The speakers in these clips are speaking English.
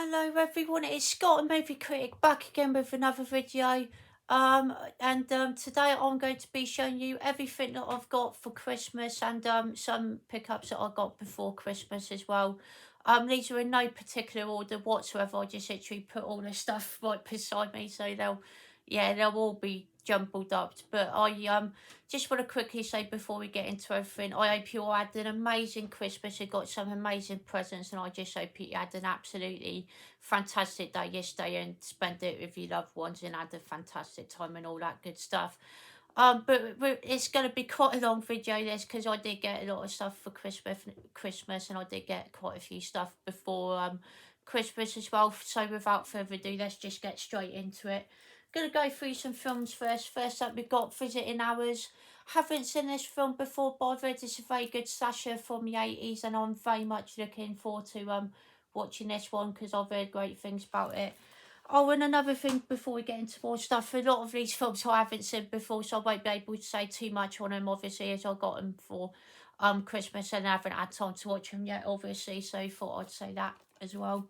Hello everyone, it's Scott, a movie critic, back again with another video. Today I'm going to be showing you everything that I've got for Christmas and some pickups that I got before Christmas as well. These are in no particular order whatsoever. I just literally put all the stuff right beside me, so they'll all be jumbled up. But I just want to quickly say before we get into everything, I hope you all had an amazing Christmas. You got some amazing presents, and I just hope you had an absolutely fantastic day yesterday and spent it with your loved ones and had a fantastic time and all that good stuff. But it's going to be quite a long video this because I did get a lot of stuff for Christmas, and I did get quite a few stuff before Christmas as well. So without further ado, let's just get straight into it. Gonna go through some films first. First up, we've got Visiting Hours. Haven't seen this film before, but I've heard it's a very good slasher from the 80s, and I'm very much looking forward to watching this one because I've heard great things about it. Oh, and another thing before we get into more stuff, a lot of these films I haven't seen before, so I won't be able to say too much on them, obviously, as I got them for Christmas and I haven't had time to watch them yet, obviously, so I thought I'd say that as well.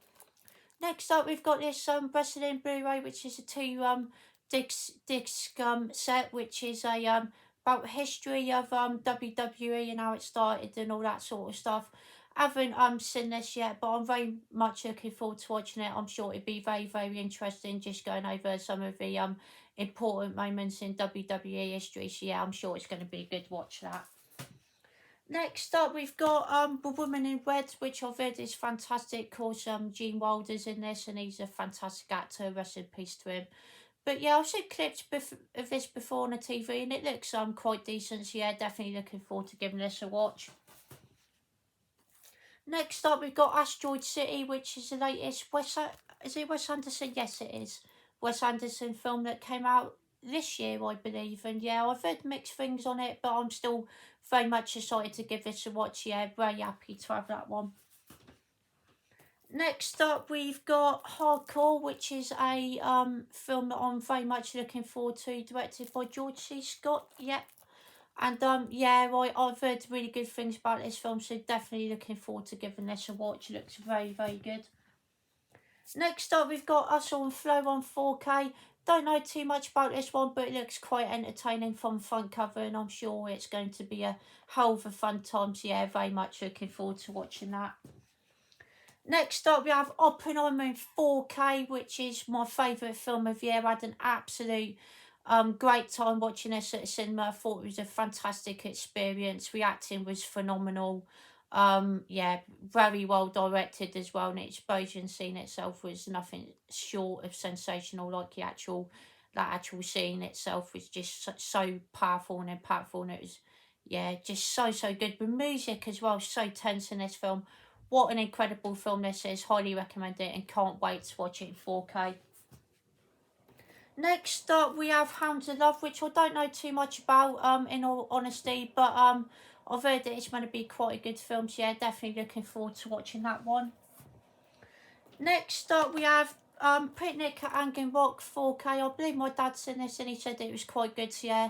Next up, we've got this Wrestling Blu-ray, which is a two disc set, which is a about history of WWE and how it started and all that sort of stuff. I haven't seen this yet, but I'm very much looking forward to watching it. I'm sure it'd be very interesting, just going over some of the important moments in WWE history. So yeah, I'm sure it's going to be a good watch that. Next up, we've got The Woman in Red, which I've heard is fantastic. Of course, Gene Wilder's in this, and he's a fantastic actor. Rest in peace to him. But yeah, I've seen clips of this before on the TV, and it looks quite decent. So yeah, definitely looking forward to giving this a watch. Next up, we've got Asteroid City, which is the latest Is it Wes Anderson? Yes, it is. Wes Anderson film that came out this year, I believe. And yeah, I've heard mixed things on it, but I'm still very much excited to give this a watch. Yeah, very happy to have that one. Next up, we've got Hardcore, which is a film that I'm very much looking forward to, directed by George C. Scott. Yep. And yeah, I've heard really good things about this film, so definitely looking forward to giving this a watch. It looks very good. Next up, we've got Us on Flow on 4K. Don't know too much about this one, but it looks quite entertaining from front cover, and I'm sure it's going to be a hell of a fun time. So yeah, very much looking forward to watching that. Next up, we have Oppenheimer in 4K, which is my favourite film of the year. I had an absolute great time watching this at the cinema. I thought it was a fantastic experience. The acting was phenomenal. Yeah, very well directed as well, and the explosion scene itself was nothing short of sensational. Like that actual scene itself was just so powerful and impactful, and it was yeah, just so good. The music as well, so tense in this film. What an incredible film this is. Highly recommend it and can't wait to watch it in 4K. Next up, we have Hounds of Love, which I don't know too much about, in all honesty, but I've heard that it's going to be quite a good film, so yeah, definitely looking forward to watching that one. Next up, we have Picnic at Hanging Rock 4K. I believe my dad's seen this and he said it was quite good, so yeah,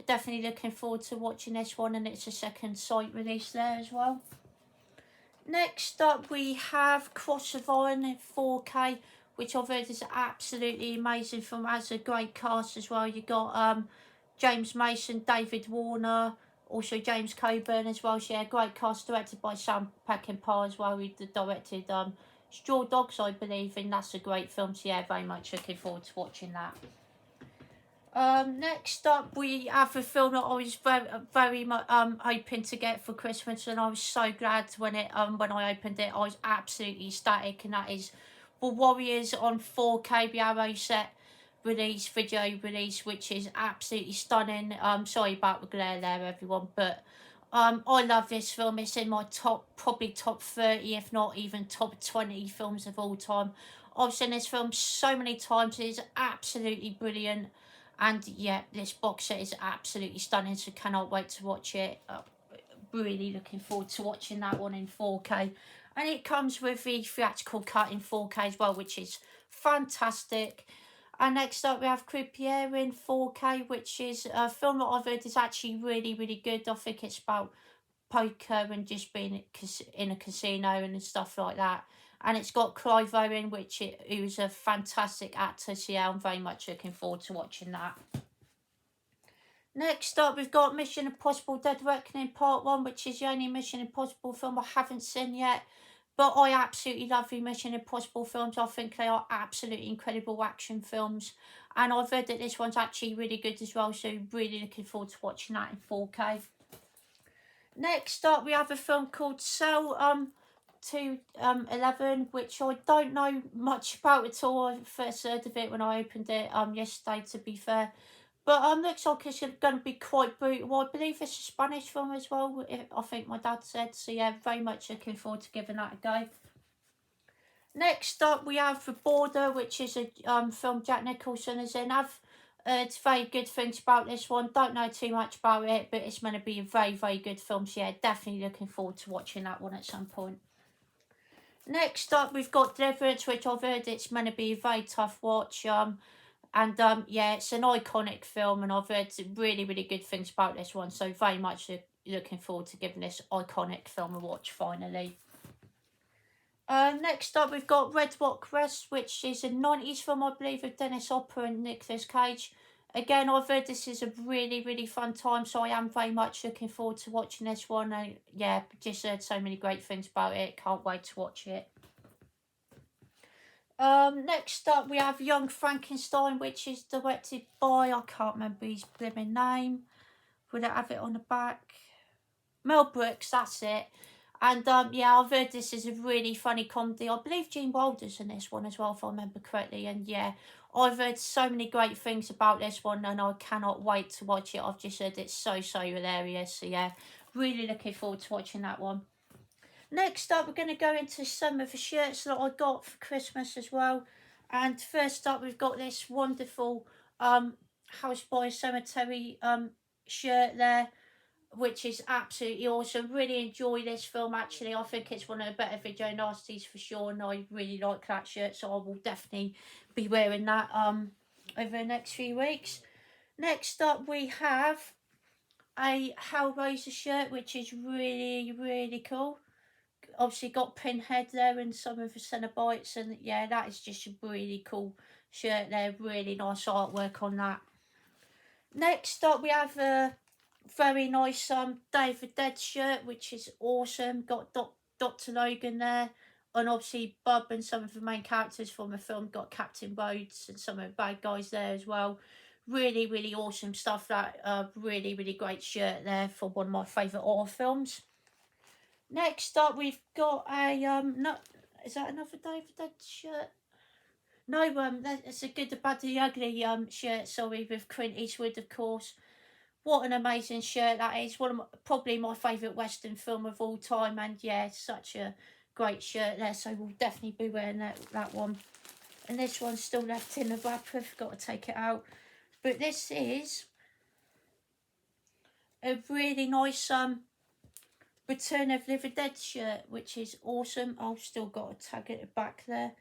definitely looking forward to watching this one, and it's a second site release there as well. Next up, we have Cross of Iron in 4K, which I've heard is absolutely amazing film. Has a great cast as well. You got James Mason, David Warner, also James Coburn as well. So yeah, great cast, directed by Sam Peckinpah as well. He directed Straw Dogs, I believe, and that's a great film. So yeah, very much looking forward to watching that. Next up, we have a film that I was very much hoping to get for Christmas, and I was so glad when I opened it. I was absolutely ecstatic, and that is The Warriors on 4K Arrow set video release, which is absolutely stunning. Sorry about the glare there, everyone, but I love this film. It's in my probably top 30, if not even top 20 films of all time. I've seen this film so many times. It is absolutely brilliant. And yeah, this box set is absolutely stunning, so cannot wait to watch it. Really looking forward to watching that one in 4K. And it comes with the theatrical cut in 4K as well, which is fantastic. And next up, we have Croupier in 4K, which is a film that I've heard is actually really good. I think it's about poker and just being in a casino and stuff like that. and it's got Clive Owen, who's a fantastic actor. So yeah, I'm very much looking forward to watching that. Next up, we've got Mission Impossible Dead Reckoning Part 1, which is the only Mission Impossible film I haven't seen yet. But I absolutely love the Mission Impossible films. I think they are absolutely incredible action films. And I've heard that this one's actually really good as well, so really looking forward to watching that in 4K. Next up, we have a film called Cell 211, which I don't know much about at all. I first heard of it when I opened it yesterday, to be fair. But looks like it's going to be quite brutal. I believe it's a Spanish film as well, I think my dad said. So yeah, very much looking forward to giving that a go. Next up, we have The Border, which is a film Jack Nicholson is in. I've heard very good things about this one. Don't know too much about it, but it's meant to be a very, very good film. So yeah, definitely looking forward to watching that one at some point. Next up, we've got Deliverance, which I've heard it's meant to be a very tough watch. Yeah, it's an iconic film, and I've heard some really, really good things about this one. So very much looking forward to giving this iconic film a watch finally. Next up, we've got Red Rock Rest, which is a 90s film, I believe, of Dennis Hopper and Nicolas Cage. Again, I've heard this is a really, really fun time, so I am very much looking forward to watching this one. Yeah, just heard so many great things about it. Can't wait to watch it. Next up, we have Young Frankenstein, which is directed by, I can't remember his blooming name. Would I have it on the back? Mel Brooks, that's it. And yeah, I've heard this is a really funny comedy. I believe Gene Wilder's in this one as well, if I remember correctly. And yeah, I've heard so many great things about this one, and I cannot wait to watch it. I've just heard it's so hilarious. So yeah, really looking forward to watching that one. Next up, we're going to go into some of the shirts that I got for Christmas as well. And first up, we've got this wonderful House by Cemetery shirt there, which is absolutely awesome. Really enjoy this film, actually. I think it's one of the better video nasties for sure, and I really like that shirt, so I will definitely be wearing that over the next few weeks. Next up, we have a Hellraiser shirt, which is really, really cool. Obviously got Pinhead there and some of the Cenobites, and yeah, that is just a really cool shirt there. Really nice artwork on that. Next up, we have a very nice Day of the Dead shirt, which is awesome. Got Dr. Logan there, and obviously Bub and some of the main characters from the film. Got Captain Rhodes and some of the bad guys there as well. Really, really awesome stuff. That really, really great shirt there for one of my favourite horror films. Next up, we've got a no, is that another Day of the Dead shirt? No, it's a Good, the Bad, the Ugly shirt. Sorry, with Clint Eastwood, of course. What an amazing shirt that is. Probably my favourite Western film of all time, and yeah, such a great shirt there. So we'll definitely be wearing that one. And this one's still left in the wrapper. Got to take it out. But this is a really nice Return of Living Dead shirt, which is awesome. I've still got a tag at the back there.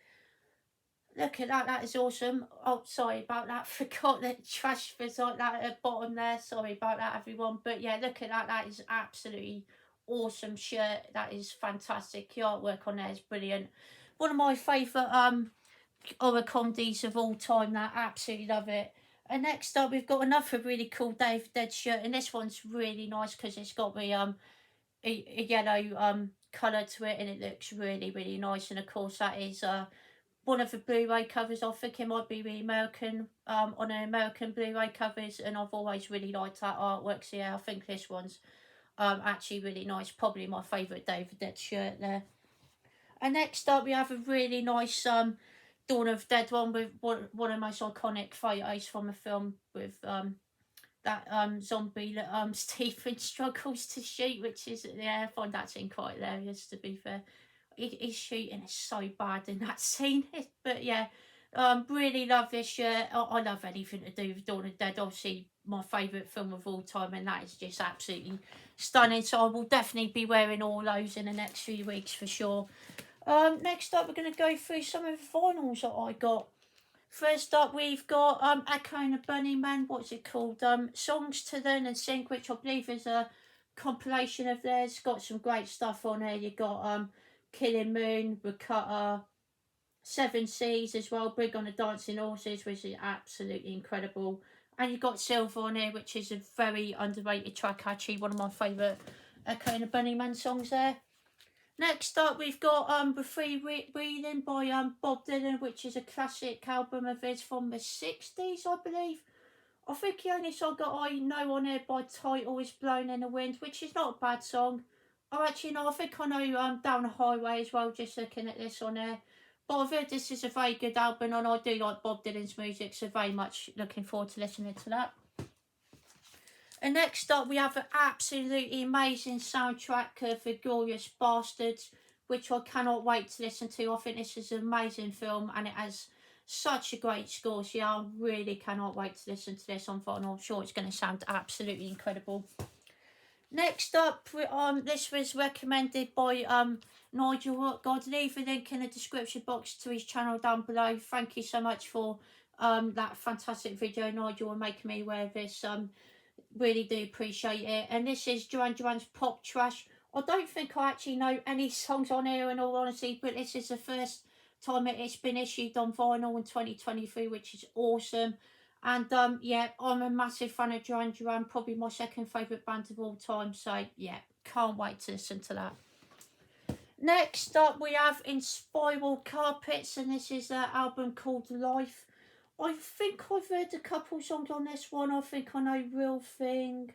Look at that, that is awesome. Oh, sorry about that. Forgot that trash was like that at the bottom there. Sorry about that, everyone. But yeah, look at that. That is absolutely awesome shirt. That is fantastic. The artwork on there is brilliant. One of my favourite horror comedies of all time. That absolutely love it. And next up, we've got another really cool Day of the Dead shirt, and this one's really nice because it's got the a yellow colour to it, and it looks really, really nice. And of course, that is one of the Blu-ray covers. I think it might be the American on an American Blu-ray covers, and I've always really liked that artwork. So yeah, I think this one's actually really nice. Probably my favourite Day of the Dead shirt there. And next up, we have a really nice Dawn of the Dead one with one of the most iconic photos from the film with that zombie that Stephen struggles to shoot, which is, yeah, I find that scene quite hilarious, to be fair. His shooting is so bad in that scene, but yeah, really love this shirt. I love anything to do with Dawn of the Dead. Obviously my favourite film of all time, and that is just absolutely stunning, so I will definitely be wearing all those in the next few weeks for sure. Next up, we're going to go through some of the vinyls that I got. First up, we've got Echo and the Bunny Man. What's it called? Songs to Learn and Sing, which I believe is a compilation of theirs. Got some great stuff on there. You got Killing Moon, Ricotta, Seven Seas as well, Brig on the Dancing Horses, which is absolutely incredible. And you've got Silver on here, which is a very underrated track, actually, one of my favourite Echo and the Bunnymen songs there. Next up, we've got The Free Breathing by Bob Dylan, which is a classic album of his from the 60s, I believe. I think the only song that I know on here by title is Blown in the Wind, which is not a bad song. Oh, actually, no, I think I know Down the Highway as well, just looking at this on there. But I've heard this is a very good album, and I do like Bob Dylan's music, so very much looking forward to listening to that. And next up, we have an absolutely amazing soundtrack of The Glorious Bastards, which I cannot wait to listen to. I think this is an amazing film, and it has such a great score. So yeah, I really cannot wait to listen to this on vinyl. I'm sure it's going to sound absolutely incredible. Next up, this was recommended by Nigel. God, leave a link in the description box to his channel down below. Thank you so much for that fantastic video, Nigel, and making me aware of this. Really do appreciate it. And this is Duran Duran's Pop Trash. I don't think I actually know any songs on here, in all honesty, but this is the first time it's been issued on vinyl in 2023, which is awesome. And yeah, I'm a massive fan of Duran Duran, probably my second favourite band of all time. So yeah, can't wait to listen to that. Next up, we have In Spiral Carpets, and this is an album called Life. I think I've heard a couple songs on this one. I think I know Real Thing,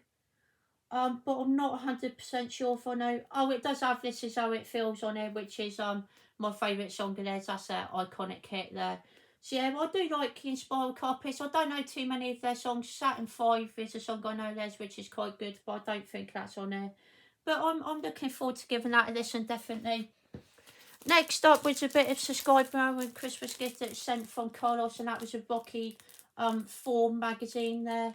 but I'm not 100% sure if I know. Oh, it does have This Is How It Feels on here, which is my favourite song of theirs. That's an iconic hit there. So yeah, I do like In Spiral Carpets. I don't know too many of their songs. Saturn 5 is a song I know theirs, which is quite good, but I don't think that's on there. But I'm looking forward to giving that a listen, definitely. Next up was a bit of subscriber and Christmas gift that was sent from Carlos, and that was a Rocky 4 magazine there,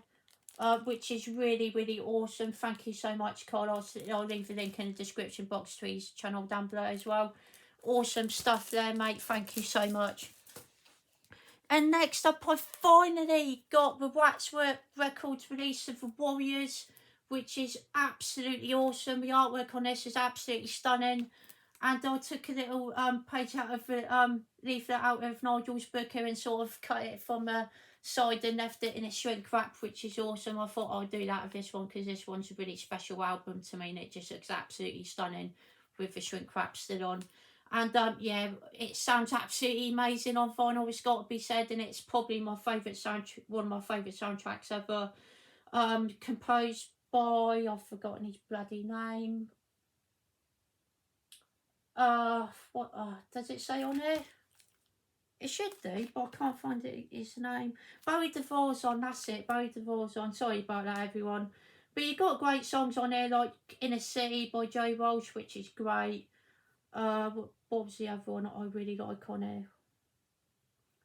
which is really, really awesome. Thank you so much, Carlos. I'll leave a link in the description box to his channel down below as well. Awesome stuff there, mate. Thank you so much. And next up, I finally got the Waxwork Records release of The Warriors, which is absolutely awesome. The artwork on this is absolutely stunning. And I took a little page out of the leaflet out of Nigel's book here and sort of cut it from the side and left it in a shrink wrap, which is awesome. I thought I'd do that with this one because this one's a really special album to me, and it just looks absolutely stunning with the shrink wrap still on. And yeah, it sounds absolutely amazing on vinyl, it's got to be said, and it's probably my favourite one of my favourite soundtracks ever. Composed by, I've forgotten his bloody name. What does it say on here? It should do, but I can't find his name. Barry Dvorak, that's it. Barry Dvorak. Sorry about that, everyone. But you got great songs on there, like Inner City by Joe Walsh, which is great. What was the other one that I really like on here?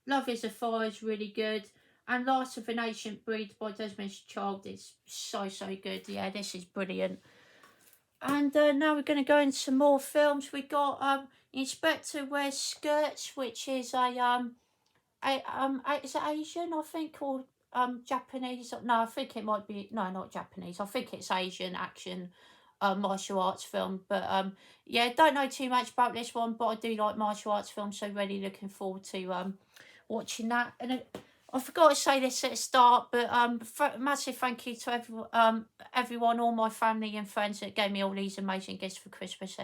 Love Is a Fire is really good. And Last of an Ancient Breed by Desmond Child is so good. Yeah, this is brilliant. And now we're going to go into some more films. We got Inspector Wears Skirts, which is is it Asian, I think, or Japanese? No, I think it might be, no, not Japanese. I think it's Asian action martial arts film. But yeah, don't know too much about this one, but I do like martial arts films, so really looking forward to watching that. And I forgot to say this at the start, but massive thank you to everyone, all my family and friends that gave me all these amazing gifts for Christmas.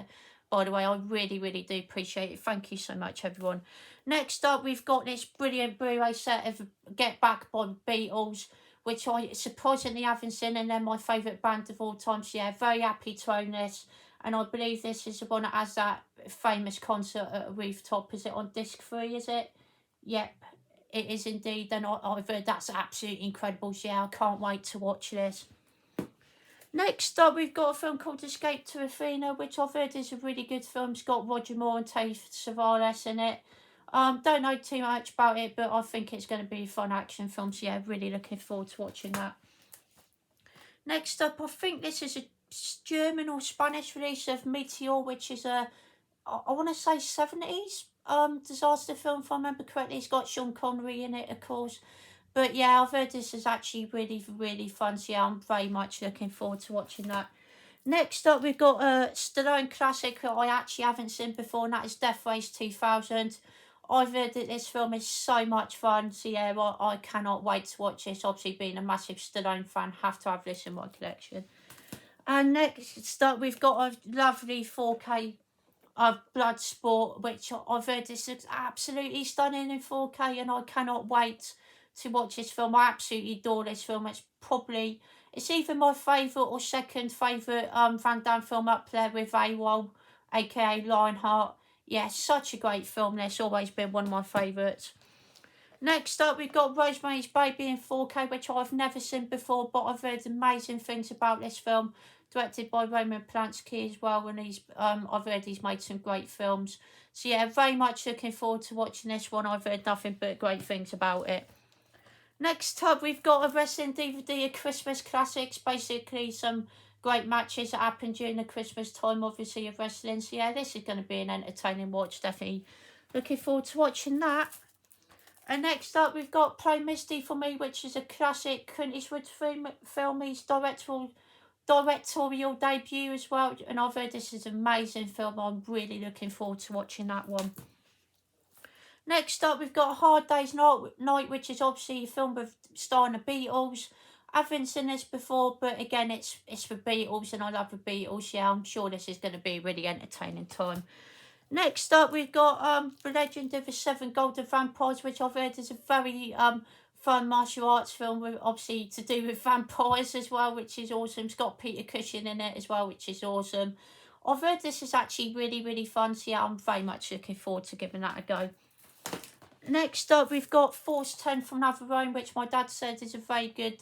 By the way, I really, really do appreciate it. Thank you so much, everyone. Next up, we've got this brilliant Blu-ray set of Get Back by the Beatles, which I surprisingly haven't seen, and they're my favourite band of all time. So yeah, very happy to own this. And I believe this is the one that has that famous concert at a rooftop. Is it on disc 3, is it? Yep. It is indeed, and I've heard that's absolutely incredible. So yeah, I can't wait to watch this. Next up, we've got a film called Escape to Athena, which I've heard is a really good film. It's got Roger Moore and Tate Savalas in it. Don't know too much about it, but I think it's going to be a fun action film. So yeah, really looking forward to watching that. Next up, I think this is a German or Spanish release of Meteor, which is I want to say 70s disaster film, if I remember correctly. It's got Sean Connery in it, of course. But yeah, I've heard this is actually really, really fun. So yeah, I'm very much looking forward to watching that. Next up, we've got a Stallone classic that I actually haven't seen before, and that is Death Race 2000. I've heard that this film is so much fun, so yeah, I cannot wait to watch this. Obviously, being a massive Stallone fan, have to have this in my collection. And next up, we've got a lovely 4K of Bloodsport, which I've heard this looks absolutely stunning in 4K, and I cannot wait to watch this film. I absolutely adore this film. It's either my favourite or second favourite Van Damme film up there with AWOL, aka Lionheart. Yeah, such a great film. It's always been one of my favourites. Next up, we've got Rosemary's Baby in 4K, which I've never seen before, but I've heard amazing things about this film. Directed by Roman Polanski as well, and I've heard he's made some great films. So yeah, very much looking forward to watching this one. I've heard nothing but great things about it. Next up, we've got a wrestling DVD of Christmas classics, basically some great matches that happened during the Christmas time, obviously, of wrestling. So yeah, this is going to be an entertaining watch, definitely looking forward to watching that. And next up, we've got Play Misty for Me, which is a classic Clint Eastwood film. His directorial debut as well, and I've heard this is an amazing film. I'm really looking forward to watching that one. Next up, we've got Hard Day's Night, which is obviously a film with starring the Beatles. I haven't seen this before, but again, it's the Beatles, and I love the Beatles. Yeah, I'm sure this is going to be a really entertaining time. Next up, we've got The Legend of the Seven Golden Vampires, which I've heard is a very fun martial arts film, with obviously to do with vampires as well, which is awesome. It's got Peter Cushing in it as well, which is awesome. I've heard this is actually really, really fun, so yeah, I'm very much looking forward to giving that a go. Next up, we've got Force 10 from Another Rome, which my dad said is a very good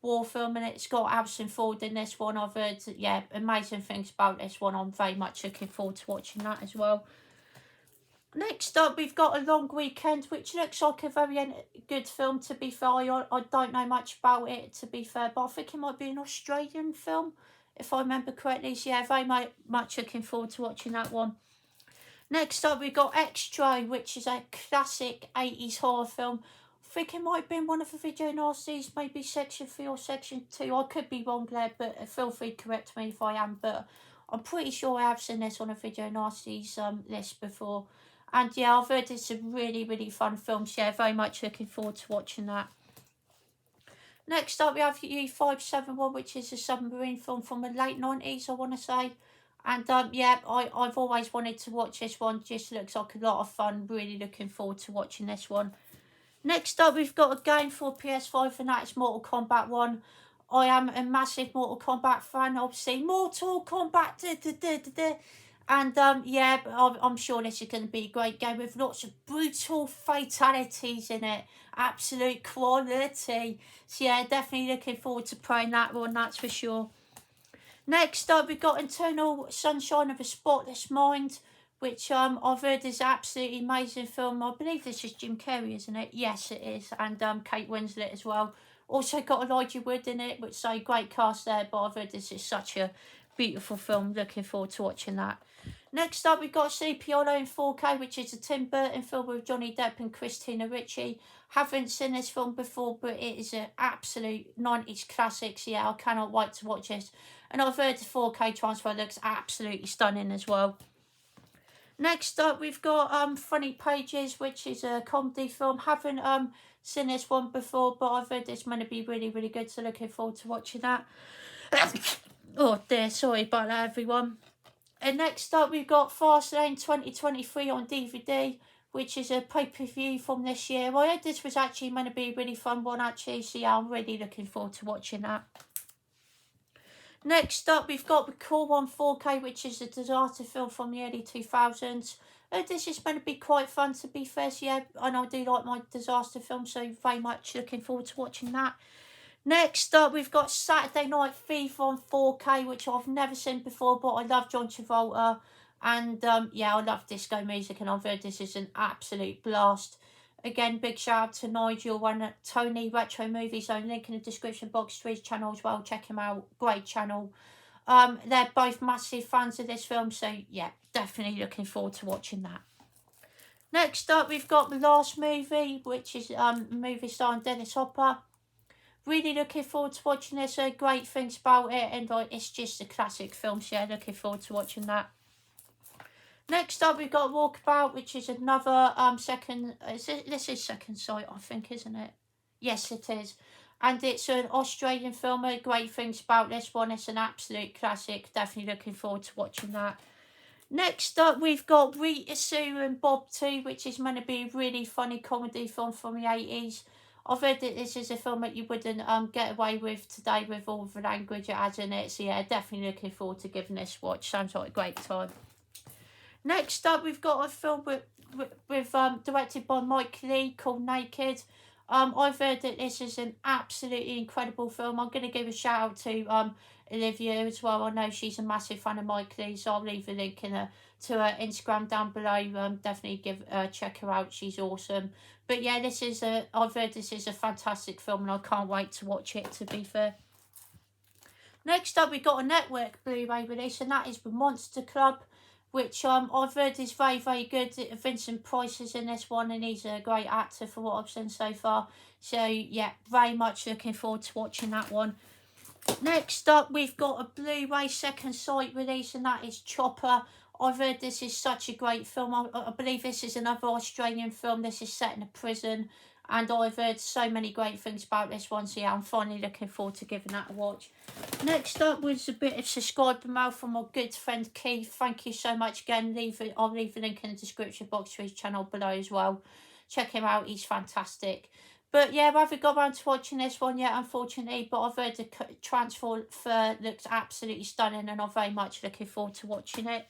war film, and it's got Harrison Ford in this one. I've heard, yeah, amazing things about this one. I'm very much looking forward to watching that as well. Next up, we've got A Long Weekend, which looks like a very good film, to be fair. I don't know much about it, to be fair, but I think it might be an Australian film, if I remember correctly. So yeah, very much looking forward to watching that one. Next up, we've got Extra, which is a classic 80s horror film. I think it might have been one of the video nasties, maybe section 3 or section 2. I could be wrong there, but feel free to correct me if I am. But I'm pretty sure I have seen this on a video nasties list before. And yeah, I've heard it's a really, really fun film. So yeah, very much looking forward to watching that. Next up, we have U571, which is a submarine film from the late 90s, I want to say. And yeah, I've always wanted to watch this one. Just looks like a lot of fun. Really looking forward to watching this one. Next up, we've got a game for PS5, and that's Mortal Kombat 1. I am a massive Mortal Kombat fan, obviously. Mortal Kombat, and yeah, I'm sure this is going to be a great game with lots of brutal fatalities in it. Absolute quality. So yeah, definitely looking forward to playing that one, that's for sure. Next up, we've got Eternal Sunshine of a Spotless Mind, which I've heard is an absolutely amazing film. I believe this is Jim Carrey, isn't it? Yes, it is. And Kate Winslet as well. Also got Elijah Wood in it, which is a great cast there, but I've heard this is such a beautiful film. Looking forward to watching that. Next up, we've got Sleepy Hollow in 4K, which is a Tim Burton film with Johnny Depp and Christina Ricci. Haven't seen this film before, but it is an absolute 90s classic. So yeah, I cannot wait to watch this. And I've heard the 4K transfer looks absolutely stunning as well. Next up, we've got Funny Pages, which is a comedy film. Haven't seen this one before, but I've heard it's going to be really, really good. So looking forward to watching that. Oh dear, sorry about that, everyone. And next up, we've got Fastlane 2023 on DVD, which is a pay-per-view from this year. I heard this was actually going to be a really fun one, actually. So yeah, I'm really looking forward to watching that. Next up, we've got The Cool One 4K, which is a disaster film from the early 2000s. This is going to be quite fun, to be fair. So yeah, and I do like my disaster films, so very much looking forward to watching that. Next up, we've got Saturday Night Fever on 4K, which I've never seen before, but I love John Travolta. And yeah, I love disco music, and I've heard this is an absolute blast. Again, big shout out to Nigel and Tony Retro Movie Zone. Link in the description box to his channel as well. Check him out. Great channel. They're both massive fans of this film, so yeah, definitely looking forward to watching that. Next up, we've got The Last Movie, which is a movie starring Dennis Hopper. Really looking forward to watching this. Great things about it, and like, it's just a classic film. So yeah, looking forward to watching that. Next up, we've got Walkabout, which is another second. This is Second Sight, I think, isn't it? Yes, it is. And it's an Australian film. Great things about this one. It's an absolute classic. Definitely looking forward to watching that. Next up, we've got Rita, Sue and Bob 2, which is meant to be a really funny comedy film from the 80s. I've heard that this is a film that you wouldn't get away with today with all the language it has in it. So yeah, definitely looking forward to giving this a watch. Sounds like a great time. Next up, we've got a film with directed by Mike Lee called Naked. I've heard that this is an absolutely incredible film. I'm going to give a shout out to Olivia as well. I know she's a massive fan of Mike Lee, so I'll leave a link to her Instagram down below. Definitely check her out. She's awesome. But yeah, I've heard this is a fantastic film, and I can't wait to watch it, to be fair. Next up, we've got a network Blu-ray release, and that is The Monster Club, which I've heard is very, very good. Vincent Price is in this one, and he's a great actor for what I've seen so far. So yeah, very much looking forward to watching that one. Next up, we've got a Blu-ray Second Sight release, and that is Chopper. I've heard this is such a great film. I believe this is another Australian film. This is set in a prison, and I've heard so many great things about this one. So yeah, I'm finally looking forward to giving that a watch. Next up was a bit of subscriber mail from my good friend Keith. Thank you so much again. I'll leave a link in the description box to his channel below as well. Check him out, he's fantastic. But yeah, I haven't got around to watching this one yet, unfortunately, but I've heard the transfer looks absolutely stunning, and I'm very much looking forward to watching it.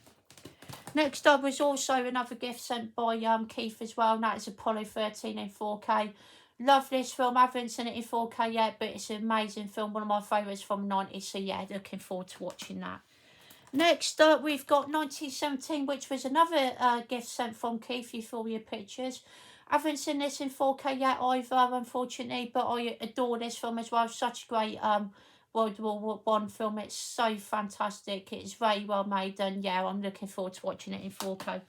Next up was also another gift sent by Keith as well, and that is Apollo 13 in 4K. Love this film. I haven't seen it in 4K yet, but it's an amazing film. One of my favourites from the 90s. So yeah, looking forward to watching that. Next up, we've got 1917, which was another gift sent from Keith. You for your pictures. I haven't seen this in 4K yet either, unfortunately, but I adore this film as well. Such a great World War One film. It's so fantastic. It's very well made, and yeah, I'm looking forward to watching it in 4K.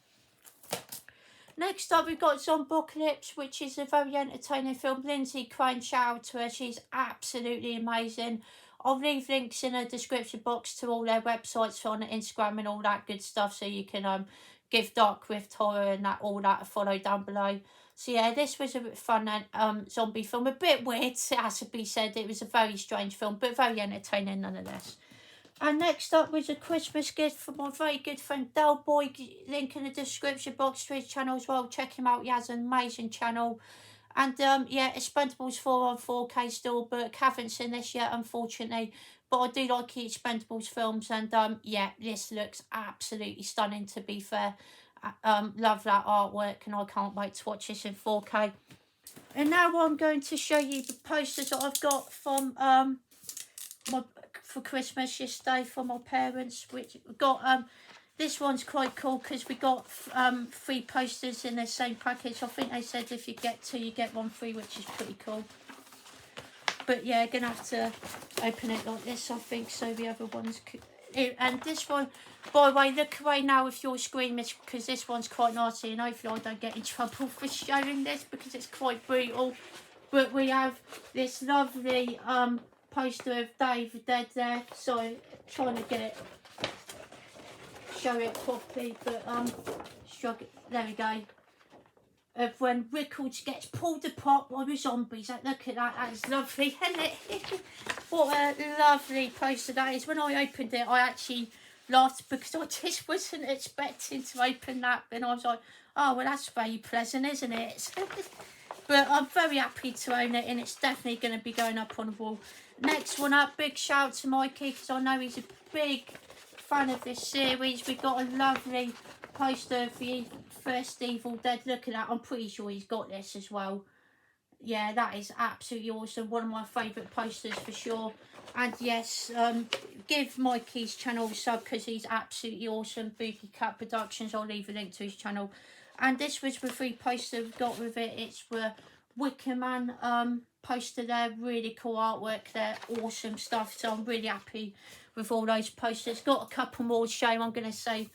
Next up, we've got Zombocalypse, which is a very entertaining film. Lindsay Crane, shout out to her. She's absolutely amazing. I'll leave links in the description box to all their websites on Instagram and all that good stuff, so you can give Dark Rift Horror and all that a follow down below. So yeah, this was a bit fun zombie film. A bit weird, it has to be said. It was a very strange film, but very entertaining nonetheless. And next up was a Christmas gift from my very good friend Del Boy. Link in the description box to his channel as well. Check him out. He has an amazing channel. And yeah, Expendables 4 on 4K still, but haven't seen this yet, unfortunately. But I do like the Expendables films, and yeah, this looks absolutely stunning, to be fair. Love that artwork, and I can't wait to watch this in 4K. And now I'm going to show you the posters that I've got from for Christmas yesterday from my parents, which we got this one's quite cool because we got 3 posters in the same package. I think they said if you get 2 you get 1 free, which is pretty cool. But yeah, gonna have to open it like this, I think, so the other ones could. And this one, by the way, look away now if you're screaming, because this one's quite nasty, and hopefully I don't get in trouble for showing this because it's quite brutal. But we have this lovely poster of Dave the Dead there, so trying to get it, show it properly, but there we go. Of when Rickles gets pulled apart by the zombies. Look at that, that is lovely, isn't it? What a lovely poster that is. When I opened it, I actually laughed because I just wasn't expecting to open that, and I was like, oh well, that's very pleasant, isn't it? But I'm very happy to own it, and it's definitely going to be going up on the wall. Next one up, big shout out to Mikey, because I know he's a big fan of this series. We've got a lovely poster of the first Evil Dead. Look at that, I'm pretty sure he's got this as well. Yeah, that is absolutely awesome. One of my favourite posters for sure. And yes, give Mikey's channel a sub because he's absolutely awesome. Boogie Cat Productions, I'll leave a link to his channel. And this was the 3 posters we've got with it. It's the Wicker Man poster there. Really cool artwork there. Awesome stuff. So I'm really happy with all those posters. Got a couple more to show. I'm going to save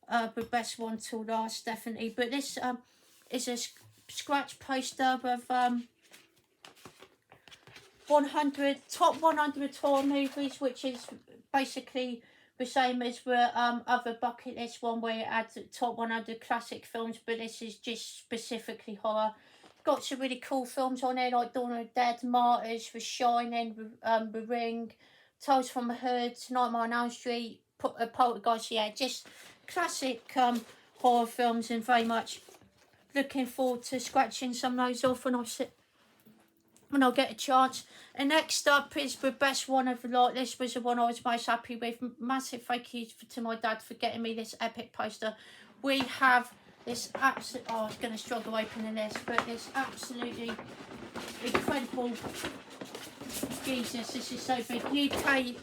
the best one till last, definitely. But this is a scratch poster of top 100 horror movies, which is basically the same as the other bucket list one where it adds top 100 classic films, but this is just specifically horror. Got some really cool films on there like Dawn of the Dead, Martyrs, The Shining, The Ring, Tales from the Hood, Nightmare on Elm Street, Poltergeist. Yeah, just classic horror films, and very much looking forward to scratching some of those off when I get a chance. And next up is the best one of the lot. This was the one I was most happy with. Massive thank you to my dad for getting me this epic poster. We have this absolute, I was going to struggle opening this, but this absolutely incredible, Jesus, this is so big, UK,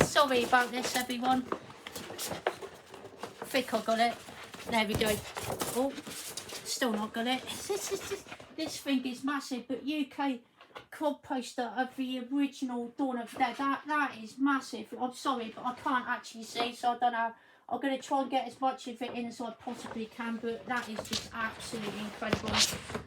sorry about this everyone, I think I got it, there we go, oh, still not got it, this thing is massive, but UK quad poster of the original Dawn of the Dead, that is massive. I'm sorry, but I can't actually see, so I don't know. I'm going to try and get as much of it in as I possibly can, but that is just absolutely incredible.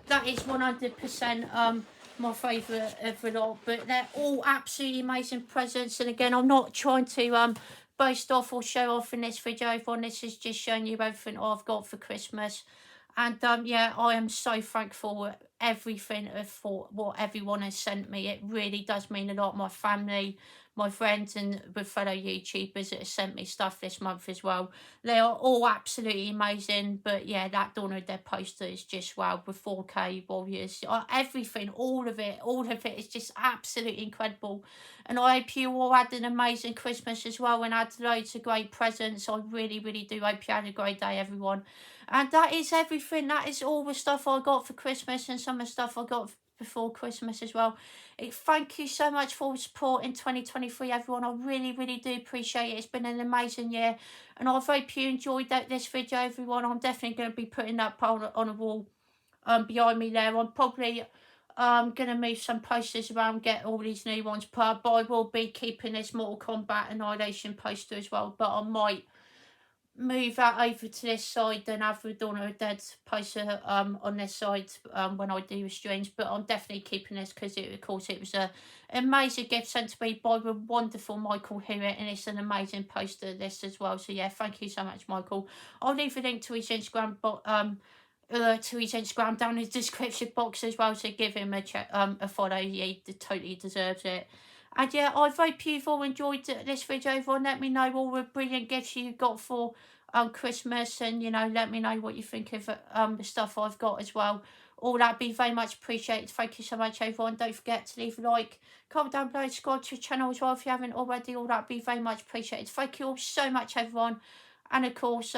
That is 100% my favourite of the lot, but they're all absolutely amazing presents. And again, I'm not trying to boast off or show off in this video, everyone. This is just showing you everything I've got for Christmas. And yeah, I am so thankful for everything for what everyone has sent me. It really does mean a lot. My family, my friends, and the fellow YouTubers that have sent me stuff this month as well. They are all absolutely amazing. But yeah, that Dawn of the Dead poster is just wow. The 4K Warriors, everything, all of it is just absolutely incredible. And I hope you all had an amazing Christmas as well and had loads of great presents. I really, really do hope you had a great day, everyone. And that is everything. That is all the stuff I got for Christmas and some of the stuff I got before Christmas as well. Thank you so much for the support in 2023, everyone. I really, really do appreciate it. It's been an amazing year. And I hope you enjoyed this video, everyone. I'm definitely going to be putting that on a wall behind me there. I'm probably going to move some posters around, get all these new ones put up. But I will be keeping this Mortal Kombat Annihilation poster as well. But I might move that over to this side, then have the Dawn of the Dead poster on this side when I do the streams. But I'm definitely keeping this because of course it was an amazing gift sent to me by the wonderful Michael Hewitt, and it's an amazing poster this as well. So yeah, thank you so much, Michael. I'll leave a link to his Instagram down in the description box as well, so give him a follow. He totally deserves it. And yeah, I hope you've all enjoyed this video, everyone. Let me know all the brilliant gifts you got for Christmas, and you know, let me know what you think of the stuff I've got as well. All that'd be very much appreciated. Thank you so much, everyone. Don't forget to leave a like, comment down below, subscribe to the channel as well if you haven't already. All that'd be very much appreciated. Thank you all so much, everyone. And of course,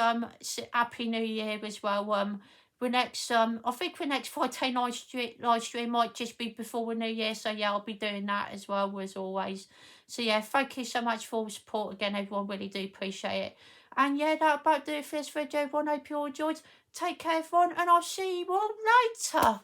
Happy New Year as well. The next I think the next Friday live stream might just be before the new year, so yeah, I'll be doing that as well as always. So yeah, thank you so much for all the support again, everyone. Really do appreciate it. And yeah, that about do it for this video, everyone. Hope you all enjoyed. Take care, everyone, and I'll see you all later.